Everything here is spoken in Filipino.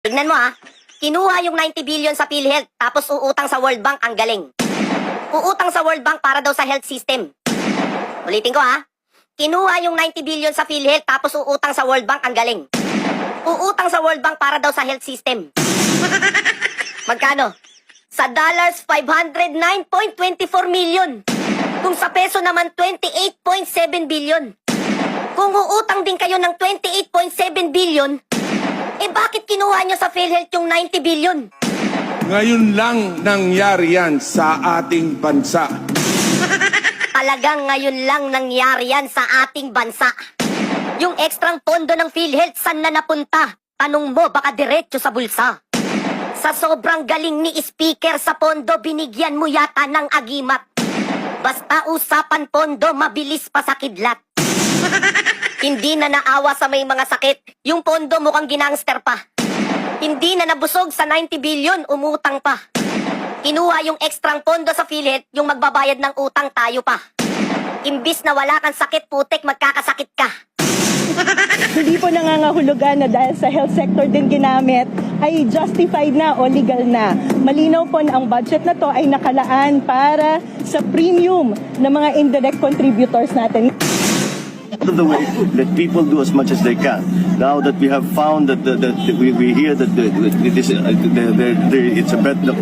Tignan mo ha, kinuha yung 90 billion sa PhilHealth tapos uutang sa World Bank, ang galing. Uutang sa World Bank para daw sa health system. Ulitin ko ha, kinuha yung 90 billion sa PhilHealth tapos uutang sa World Bank, ang galing. Uutang sa World Bank para daw sa health system. Magkano? Sa dollars, 509.24 million. Kung sa peso naman, 28.7 billion. Kung uutang din kayo ng 28.7 billion, eh bakit kinuha nyo sa PhilHealth yung 90 billion? Ngayon lang nangyari yan sa ating bansa. Talagang ngayon lang nangyari yan sa ating bansa. Yung ekstrang pondo ng PhilHealth, saan na napunta? Tanong mo, baka diretso sa bulsa. Sa sobrang galing ni Speaker sa pondo, binigyan mo yata ng agimat. Basta usapan pondo, mabilis pa sa kidlat. Hindi na naawa sa may mga sakit, yung pondo mukhang ginangster pa. Hindi na nabusog sa 90 billion, umutang pa. Kinuha yung ekstrang pondo sa PhilHealth, yung magbabayad ng utang tayo pa. Imbis na wala kang sakit, putek, magkakasakit ka. Hindi po nangangahulugan na dahil sa health sector din ginamit ay justified na o legal na. Malinaw po na ang budget na to ay nakalaan para sa premium ng mga indirect contributors natin. Of the way that people do as much as they can. Now that we have found that we hear that it's a better.